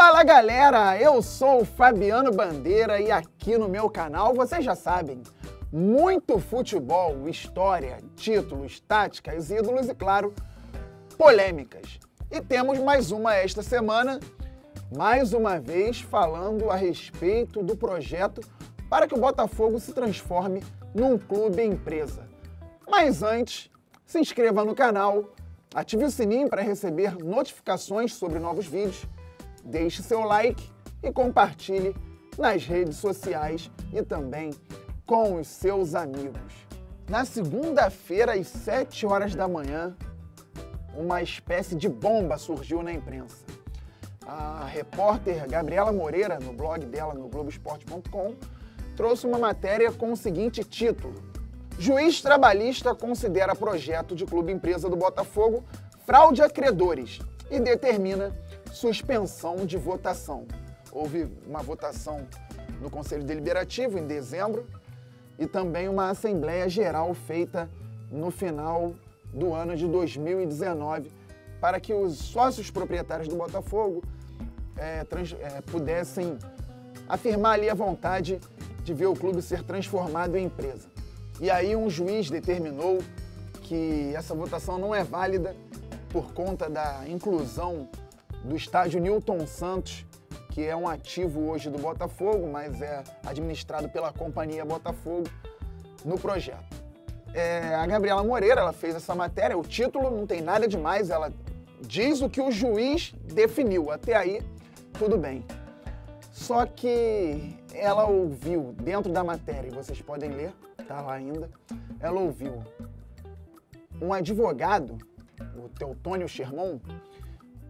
Fala galera, eu sou o Fabiano Bandeira e aqui no meu canal, vocês já sabem, muito futebol, história, títulos, táticas, ídolos e, claro, polêmicas. E temos mais uma esta semana, mais uma vez falando a respeito do projeto para que o Botafogo se transforme num clube empresa. Mas antes, se inscreva no canal, ative o sininho para receber notificações sobre novos vídeos, deixe seu like e compartilhe nas redes sociais e também com os seus amigos. Na segunda-feira, às 7 horas da manhã, uma espécie de bomba surgiu na imprensa. A repórter Gabriela Moreira, no blog dela, no Globoesporte.com, trouxe uma matéria com o seguinte título: Juiz trabalhista considera projeto de clube-empresa do Botafogo fraude a credores e determina suspensão de votação. Houve uma votação no Conselho Deliberativo em dezembro e também uma Assembleia Geral feita no final do ano de 2019 para que os sócios proprietários do Botafogo pudessem afirmar ali a vontade de ver o clube ser transformado em empresa. E aí um juiz determinou que essa votação não é válida por conta da inclusão do estádio Newton Santos, que é um ativo hoje do Botafogo, mas é administrado pela Companhia Botafogo, no projeto. A Gabriela Moreira, ela fez essa matéria, o título não tem nada demais, ela diz o que o juiz definiu, até aí tudo bem. Só que ela ouviu, dentro da matéria, e vocês podem ler, tá lá ainda, ela ouviu um advogado, o Teotônio Schermon,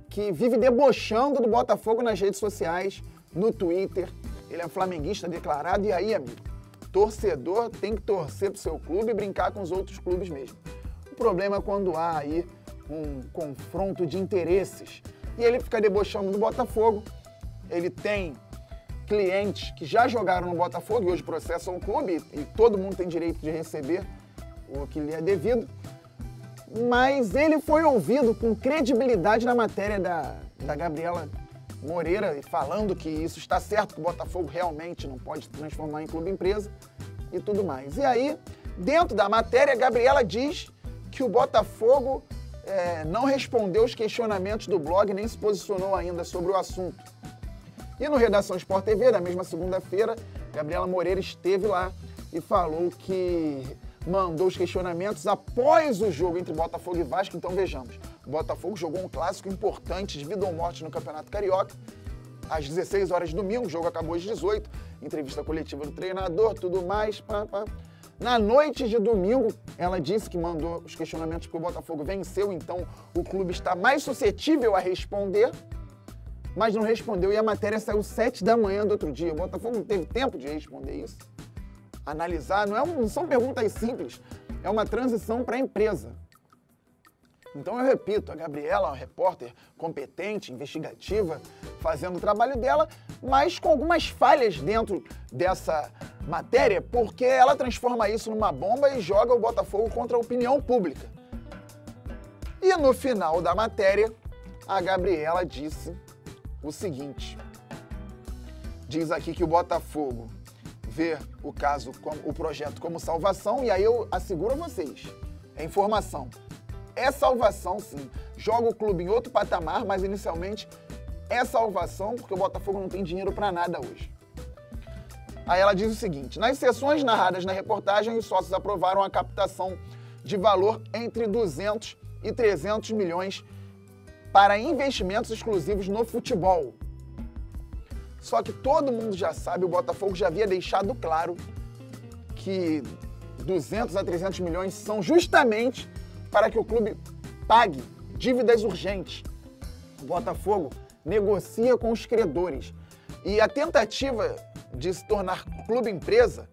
que vive debochando do Botafogo nas redes sociais, no Twitter. Ele é um flamenguista declarado, e aí, amigo, torcedor tem que torcer pro seu clube e brincar com os outros clubes mesmo. O problema é quando há aí um confronto de interesses. E ele fica debochando do Botafogo. Ele tem clientes que já jogaram no Botafogo e hoje processam o clube, e todo mundo tem direito de receber o que lhe é devido. Mas ele foi ouvido com credibilidade na matéria da Gabriela Moreira, falando que isso está certo, que o Botafogo realmente não pode se transformar em clube-empresa e tudo mais. E aí, dentro da matéria, a Gabriela diz que o Botafogo não respondeu os questionamentos do blog, nem se posicionou ainda sobre o assunto. E no Redação Sport TV, da mesma segunda-feira, Gabriela Moreira esteve lá e falou que mandou os questionamentos após o jogo entre Botafogo e Vasco. Então vejamos, o Botafogo jogou um clássico importante de vida ou morte no Campeonato Carioca, às 16 horas de domingo, o jogo acabou às 18, entrevista coletiva do treinador, tudo mais. Na noite de domingo, ela disse que mandou os questionamentos porque o Botafogo venceu, então o clube está mais suscetível a responder, mas não respondeu, e a matéria saiu 7 da manhã do outro dia. O Botafogo não teve tempo de responder isso, analisar, não são perguntas simples, é uma transição para a empresa. Então eu repito, a Gabriela é uma repórter competente, investigativa, fazendo o trabalho dela, mas com algumas falhas dentro dessa matéria, porque ela transforma isso numa bomba e joga o Botafogo contra a opinião pública. E no final da matéria, a Gabriela disse o seguinte, diz aqui que o Botafogo vê o projeto como salvação, e aí eu asseguro a vocês, é informação, é salvação sim, joga o clube em outro patamar, mas inicialmente é salvação porque o Botafogo não tem dinheiro para nada hoje. Aí ela diz o seguinte: nas sessões narradas na reportagem, os sócios aprovaram a captação de valor entre 200 e 300 milhões para investimentos exclusivos no futebol. Só que todo mundo já sabe, o Botafogo já havia deixado claro que 200 a 300 milhões são justamente para que o clube pague dívidas urgentes. O Botafogo negocia com os credores. E a tentativa de se tornar clube-empresa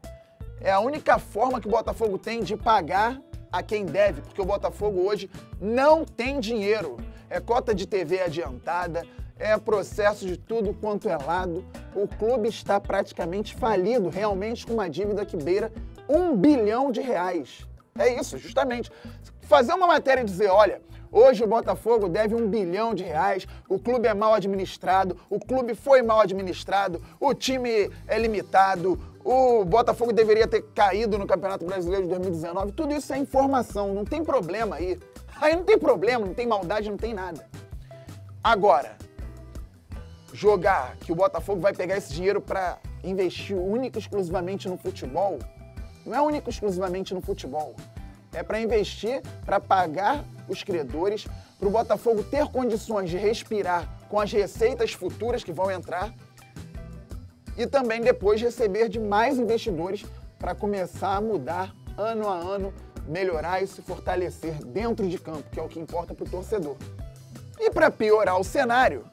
é a única forma que o Botafogo tem de pagar a quem deve, porque o Botafogo hoje não tem dinheiro. É cota de TV adiantada, é processo de tudo quanto é lado. O clube está praticamente falido, realmente com uma dívida que beira R$1 bilhão. É isso, justamente. Fazer uma matéria e dizer, olha, hoje o Botafogo deve R$1 bilhão, o clube é mal administrado, o clube foi mal administrado, o time é limitado, o Botafogo deveria ter caído no Campeonato Brasileiro de 2019. Tudo isso é informação, não tem problema aí. Aí não tem problema, não tem maldade, não tem nada. Agora, jogar que o Botafogo vai pegar esse dinheiro para investir única e exclusivamente no futebol, não é única e exclusivamente no futebol. É para investir, para pagar os credores, para o Botafogo ter condições de respirar com as receitas futuras que vão entrar e também depois receber de mais investidores para começar a mudar ano a ano, melhorar e se fortalecer dentro de campo, que é o que importa para o torcedor. E para piorar o cenário,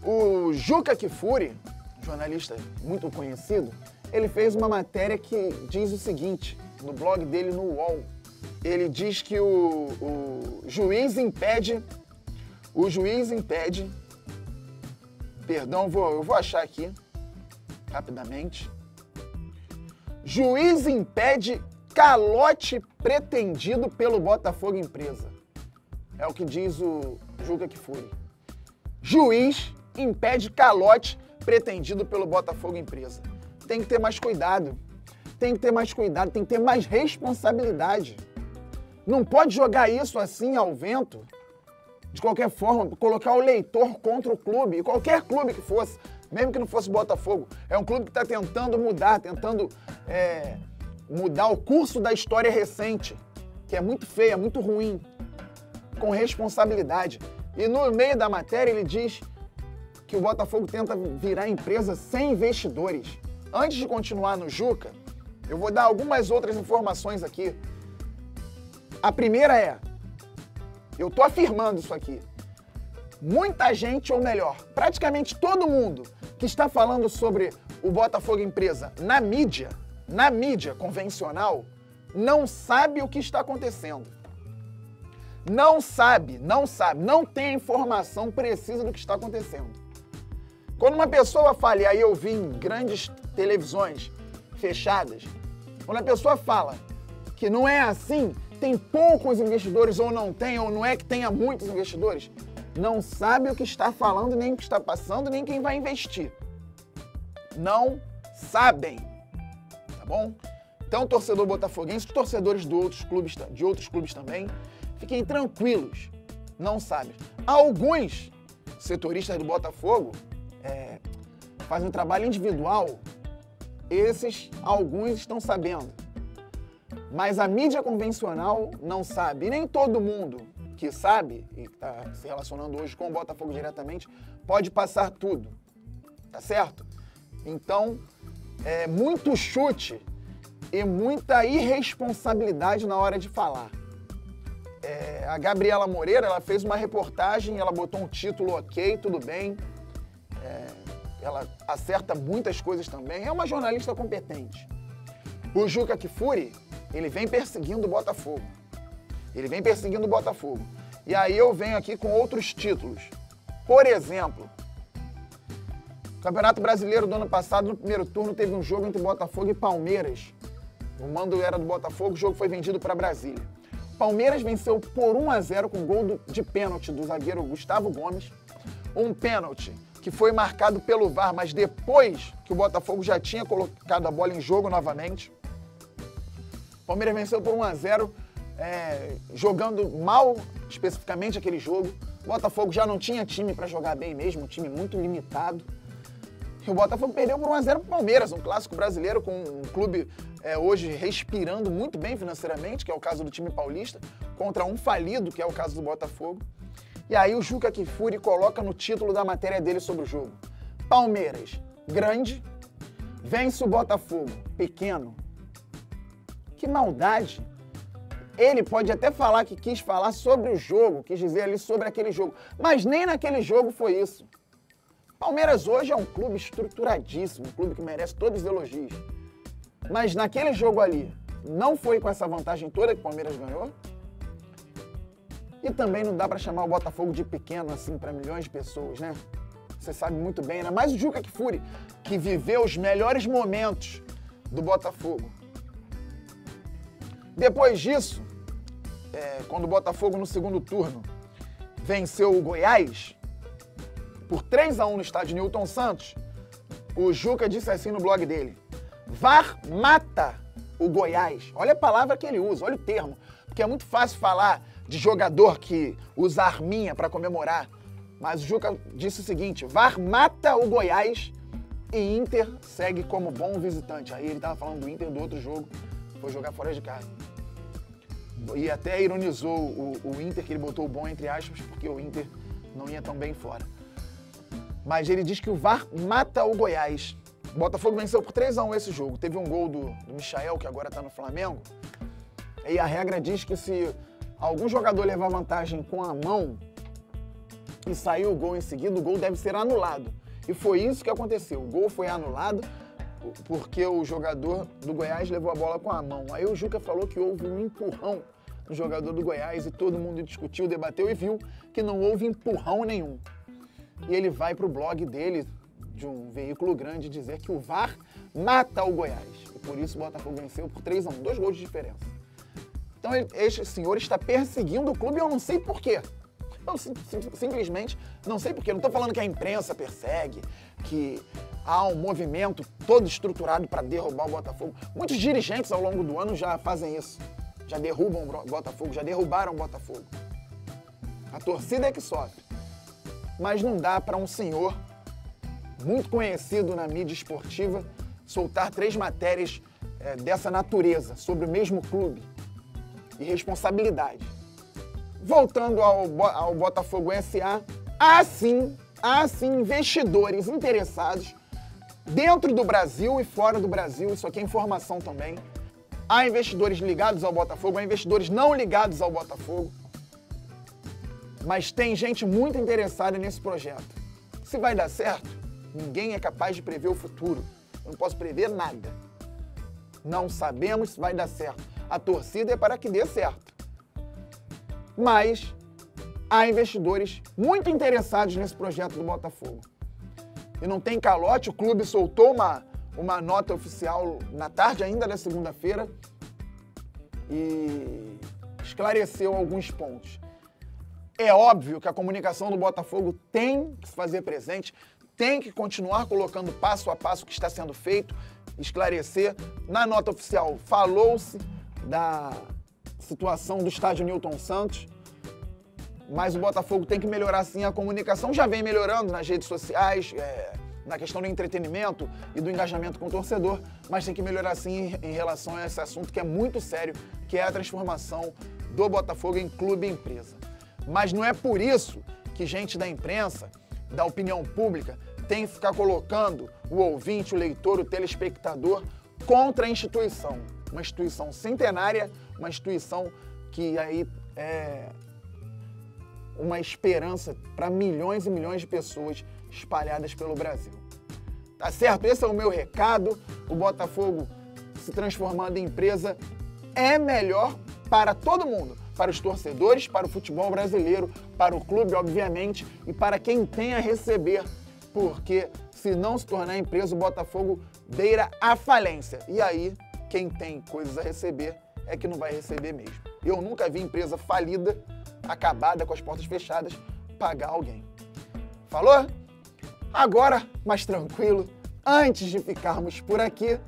o Juca Kfouri, jornalista muito conhecido, ele fez uma matéria que diz o seguinte, no blog dele no UOL. Ele diz que o juiz impede, perdão, eu vou achar aqui, rapidamente. Juiz impede calote pretendido pelo Botafogo Empresa. É o que diz o Juca Kfouri. Juiz impede calote pretendido pelo Botafogo Empresa. Tem que ter mais cuidado. Tem que ter mais cuidado, tem que ter mais responsabilidade. Não pode jogar isso assim ao vento, de qualquer forma, colocar o leitor contra o clube, qualquer clube que fosse, mesmo que não fosse Botafogo. É um clube que está tentando mudar, mudar o curso da história recente, que é muito feia, muito ruim, com responsabilidade. E no meio da matéria ele diz que o Botafogo tenta virar empresa sem investidores. Antes de continuar no Juca, eu vou dar algumas outras informações aqui. A primeira é, eu estou afirmando isso aqui, muita gente, ou melhor, praticamente todo mundo que está falando sobre o Botafogo Empresa na mídia convencional, não sabe o que está acontecendo. Não sabe, não tem a informação precisa do que está acontecendo. Quando uma pessoa fala, e aí eu vi em grandes televisões fechadas, quando a pessoa fala que não é assim, tem poucos investidores ou não é que tenha muitos investidores, não sabe o que está falando, nem o que está passando, nem quem vai investir. Não sabem, tá bom? Então, torcedor botafoguense, torcedores de outros clubes também, fiquem tranquilos, não sabem. Alguns setoristas do Botafogo fazem um trabalho individual, alguns estão sabendo. Mas a mídia convencional não sabe. E nem todo mundo que sabe, e está se relacionando hoje com o Botafogo diretamente, pode passar tudo. Tá certo? Então, muito chute e muita irresponsabilidade na hora de falar. A Gabriela Moreira, ela fez uma reportagem, ela botou um título ok, tudo bem. Ela acerta muitas coisas também. É uma jornalista competente. O Juca Kfouri, ele vem perseguindo o Botafogo. E aí eu venho aqui com outros títulos. Por exemplo, Campeonato Brasileiro do ano passado, no primeiro turno, teve um jogo entre Botafogo e Palmeiras. O mando era do Botafogo, o jogo foi vendido para Brasília. Palmeiras venceu por 1-0 com gol de pênalti do zagueiro Gustavo Gomes. Um pênalti que foi marcado pelo VAR, mas depois que o Botafogo já tinha colocado a bola em jogo novamente. Palmeiras venceu por 1-0, jogando mal especificamente aquele jogo. O Botafogo já não tinha time para jogar bem mesmo, um time muito limitado. E o Botafogo perdeu por 1-0 para o Palmeiras, um clássico brasileiro com um clube hoje respirando muito bem financeiramente, que é o caso do time paulista, contra um falido, que é o caso do Botafogo. E aí o Juca Kfouri coloca no título da matéria dele sobre o jogo: Palmeiras, grande, vence o Botafogo, pequeno. Que maldade! Ele pode até falar que quis falar sobre o jogo, quis dizer ali sobre aquele jogo, mas nem naquele jogo foi isso. Palmeiras hoje é um clube estruturadíssimo, um clube que merece todos os elogios. Mas naquele jogo ali, não foi com essa vantagem toda que o Palmeiras ganhou. E também não dá para chamar o Botafogo de pequeno assim para milhões de pessoas, né? Você sabe muito bem, né? Mas o Juca Kfouri, que viveu os melhores momentos do Botafogo. Depois disso, quando o Botafogo no segundo turno venceu o Goiás por 3-1 no estádio Newton Santos, o Juca disse assim no blog dele: VAR mata o Goiás. Olha a palavra que ele usa, olha o termo, porque é muito fácil falar de jogador que usa arminha para comemorar, mas o Juca disse o seguinte: VAR mata o Goiás e Inter segue como bom visitante. Aí ele estava falando do Inter do outro jogo, foi jogar fora de casa. E até ironizou o Inter, que ele botou o bom entre aspas, porque o Inter não ia tão bem fora. Mas ele diz que o VAR mata o Goiás. O Botafogo venceu por 3-1 esse jogo. Teve um gol do Michael, que agora está no Flamengo. E a regra diz que se algum jogador levar vantagem com a mão e sair o gol em seguida, o gol deve ser anulado. E foi isso que aconteceu. O gol foi anulado porque o jogador do Goiás levou a bola com a mão. Aí o Juca falou que houve um empurrão no jogador do Goiás e todo mundo discutiu, debateu e viu que não houve empurrão nenhum. E ele vai para o blog dele, de um veículo grande, dizer que o VAR mata o Goiás. E por isso o Botafogo venceu por 3-1, 2 gols de diferença. Então este senhor está perseguindo o clube e eu não sei por quê. Eu simplesmente não sei por quê. Não estou falando que a imprensa persegue, que há um movimento todo estruturado para derrubar o Botafogo. Muitos dirigentes ao longo do ano já fazem isso. Já derrubam o Botafogo, já derrubaram o Botafogo. A torcida é que sofre. Mas não dá para um senhor muito conhecido na mídia esportiva soltar 3 matérias dessa natureza sobre o mesmo clube. Irresponsabilidade. Voltando ao Botafogo SA, há sim investidores interessados dentro do Brasil e fora do Brasil, isso aqui é informação também. Há investidores ligados ao Botafogo, há investidores não ligados ao Botafogo, mas tem gente muito interessada nesse projeto. Se vai dar certo, ninguém é capaz de prever o futuro. Eu não posso prever nada. Não sabemos se vai dar certo. A torcida é para que dê certo. Mas há investidores muito interessados nesse projeto do Botafogo. E não tem calote, o clube soltou uma nota oficial na tarde ainda da segunda-feira e esclareceu alguns pontos. É óbvio que a comunicação do Botafogo tem que se fazer presente, tem que continuar colocando passo a passo o que está sendo feito, esclarecer. Na nota oficial falou-se da situação do estádio Newton Santos, mas o Botafogo tem que melhorar sim a comunicação, já vem melhorando nas redes sociais, na questão do entretenimento e do engajamento com o torcedor, mas tem que melhorar sim em relação a esse assunto que é muito sério, que é a transformação do Botafogo em clube e empresa. Mas não é por isso que gente da imprensa, da opinião pública, tem que ficar colocando o ouvinte, o leitor, o telespectador contra a instituição. Uma instituição centenária, uma instituição que aí é uma esperança para milhões e milhões de pessoas espalhadas pelo Brasil. Tá certo? Esse é o meu recado. O Botafogo se transformando em empresa é melhor para todo mundo. Para os torcedores, para o futebol brasileiro, para o clube, obviamente, e para quem tem a receber. Porque se não se tornar empresa, o Botafogo beira a falência. E aí, quem tem coisas a receber é que não vai receber mesmo. Eu nunca vi empresa falida, acabada, com as portas fechadas, pagar alguém. Falou? Agora, mais tranquilo, antes de ficarmos por aqui,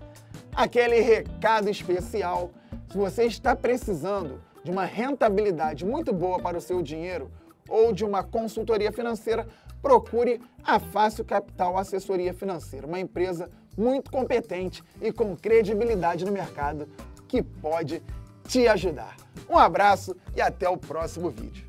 aquele recado especial. Se você está precisando de uma rentabilidade muito boa para o seu dinheiro ou de uma consultoria financeira, procure a Fácil Capital Assessoria Financeira, uma empresa muito competente e com credibilidade no mercado que pode te ajudar. Um abraço e até o próximo vídeo.